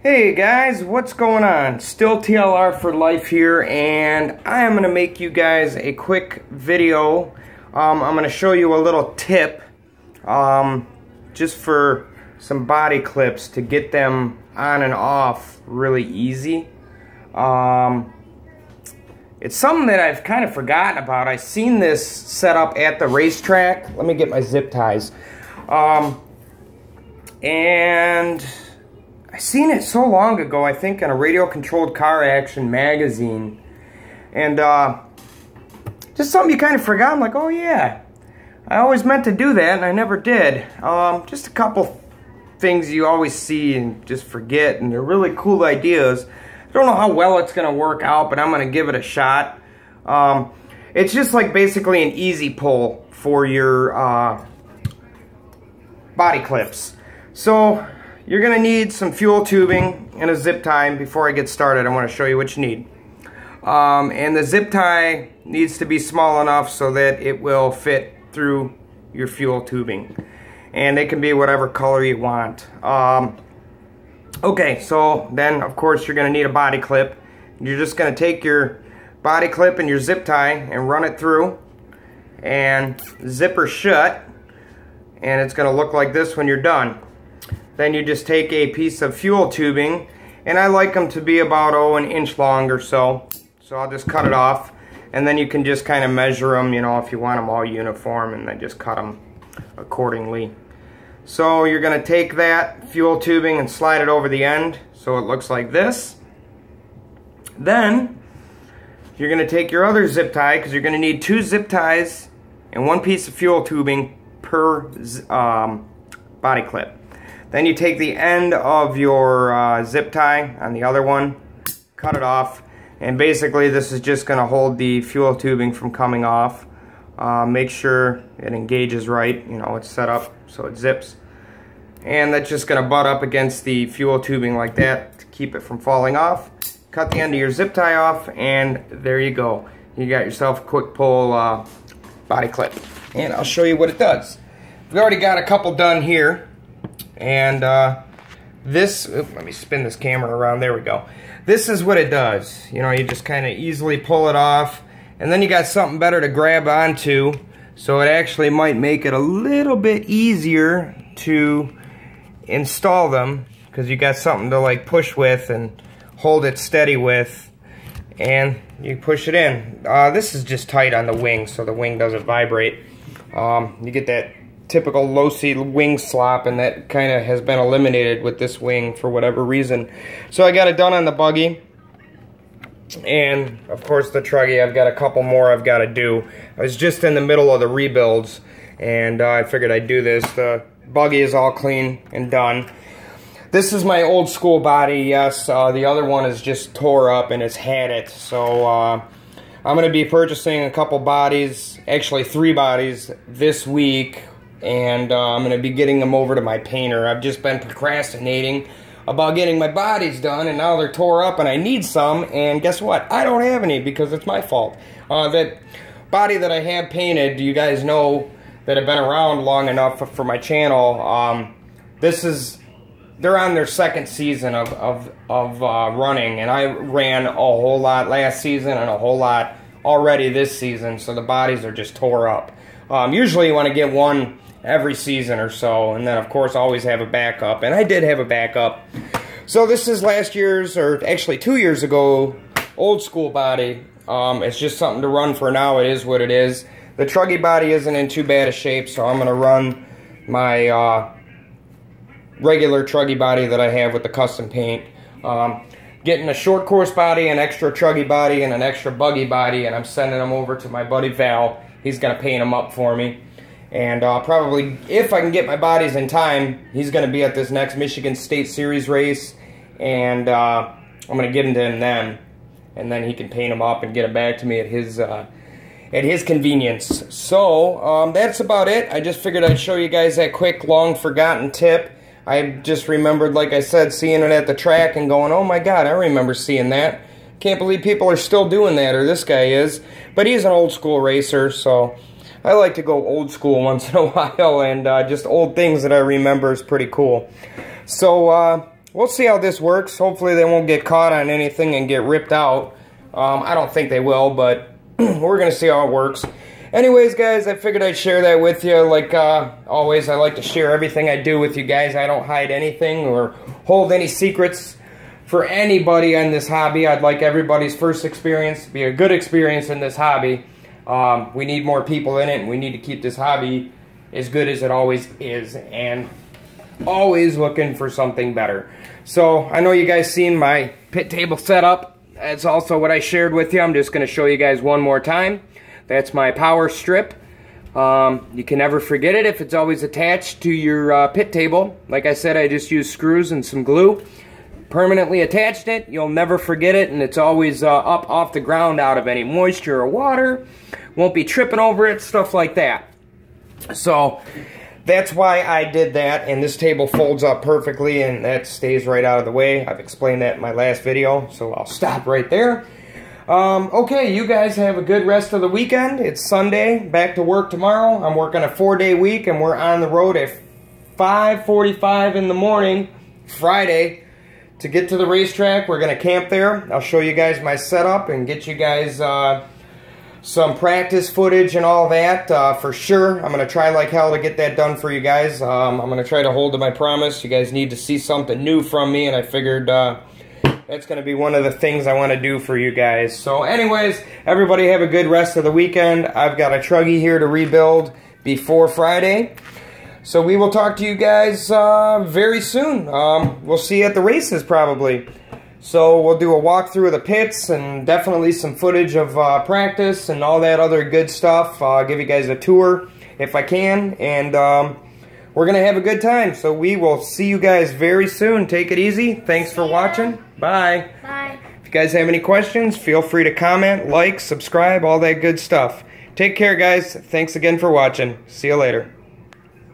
Hey guys, what's going on? Still TLR for life here, and I am going to make you guys a quick video. I'm going to show you a little tip just for some body clips to get them on and off really easy. It's something that I've kind of forgotten about. I seen this set up at the racetrack. Let me get my zip ties. And I seen it so long ago, I think in a Radio Controlled Car Action magazine. And just something you kind of forgot. I'm like, oh yeah, I always meant to do that and I never did. Just a couple things you always see and just forget, and they're really cool ideas. I don't know how well it's going to work out, but I'm going to give it a shot. It's just like basically an easy pull for your body clips. So you're going to need some fuel tubing and a zip tie. Before I get started, I want to show you what you need. And the zip tie needs to be small enough so that it will fit through your fuel tubing. And it can be whatever color you want. Okay, so then of course you're going to need a body clip. You're just going to take your body clip and your zip tie and run it through and zipper shut. And it's going to look like this when you're done. Then you just take a piece of fuel tubing, and I like them to be about an inch long or so. So I'll just cut it off, and then you can just kind of measure them, you know, if you want them all uniform, and then just cut them accordingly. So you're going to take that fuel tubing and slide it over the end so it looks like this. Then you're going to take your other zip tie, because you're going to need 2 zip ties and 1 piece of fuel tubing per body clip. Then you take the end of your zip tie on the other one, cut it off, and basically this is just going to hold the fuel tubing from coming off. Make sure it engages right, you know, it's set up so it zips. And that's just going to butt up against the fuel tubing like that to keep it from falling off. Cut the end of your zip tie off, and there you go. You got yourself a quick pull body clip. And I'll show you what it does. We've already got a couple done here. And let me spin this camera around, there we go. This is what it does. You know, you just kind of easily pull it off, and then you got something better to grab onto, so it actually might make it a little bit easier to install them, because you got something to like push with and hold it steady with, and you push it in. This is just tight on the wing, so the wing doesn't vibrate. You get that typical low-seat wing slop, and that kind of has been eliminated with this wing for whatever reason. So I got it done on the buggy, and of course the truggy, I've got a couple more I've got to do. I was just in the middle of the rebuilds, and I figured I'd do this. The buggy is all clean and done. This is my old school body, yes. The other one is just tore up and it's had it. So I'm going to be purchasing a couple bodies, actually 3 bodies this week. And I'm going to be getting them over to my painter. I've just been procrastinating about getting my bodies done, and now they're tore up and I need some, and guess what? I don't have any because it's my fault. That body that I have painted, you guys know that have been around long enough for my channel, they're on their 2nd season of running, and I ran a whole lot last season and a whole lot already this season, so the bodies are just tore up. Usually you want to get one every season or so, and then of course always have a backup, and I did have a backup. So this is last year's, or actually 2 years ago, old school body. It's just something to run for now. It is what it is. The truggy body isn't in too bad a shape, so I'm going to run my regular truggy body that I have with the custom paint. Getting a short course body, an extra truggy body, and an extra buggy body, and I'm sending them over to my buddy Val. He's going to paint them up for me. And probably, if I can get my bodies in time, he's going to be at this next Michigan State Series race. And I'm going to give them to him then. And then he can paint them up and get them back to me at his convenience. So, that's about it. I just figured I'd show you guys that quick, long-forgotten tip. I just remembered, like I said, seeing it at the track and going, oh my God, I remember seeing that. Can't believe people are still doing that, or this guy is. But he's an old school racer, so I like to go old school once in a while, and just old things that I remember is pretty cool. So we'll see how this works. Hopefully they won't get caught on anything and get ripped out. I don't think they will, but we're going to see how it works. Anyways, guys, I figured I'd share that with you. Like always, I like to share everything I do with you guys. I don't hide anything or hold any secrets for anybody in this hobby. I'd like everybody's first experience to be a good experience in this hobby. We need more people in it, and we need to keep this hobby as good as it always is, and always looking for something better. So, I know you guys seen my pit table setup. That's also what I shared with you. I'm just going to show you guys one more time. That's my power strip. You can never forget it if it's always attached to your pit table. Like I said, I just used screws and some glue. Permanently attached it. You'll never forget it, and it's always up off the ground out of any moisture or water. Won't be tripping over it, stuff like that. So that's why I did that, and this table folds up perfectly, and that stays right out of the way. I've explained that in my last video, so I'll stop right there. Okay, you guys have a good rest of the weekend. It's Sunday, back to work tomorrow. I'm working a 4-day week, and we're on the road at 5:45 in the morning, Friday, to get to the racetrack. We're going to camp there. I'll show you guys my setup and get you guys some practice footage and all that for sure. I'm going to try like hell to get that done for you guys. I'm going to try to hold to my promise. You guys need to see something new from me, and I figured that's going to be one of the things I want to do for you guys. So anyways, everybody have a good rest of the weekend. I've got a truggy here to rebuild before Friday. So we will talk to you guys very soon. We'll see you at the races probably. So we'll do a walkthrough of the pits and definitely some footage of practice and all that other good stuff. I'll give you guys a tour if I can. And we're going to have a good time. So we will see you guys very soon. Take it easy. Thanks for watching. Bye. Bye. If you guys have any questions, feel free to comment, like, subscribe, all that good stuff. Take care, guys. Thanks again for watching. See you later.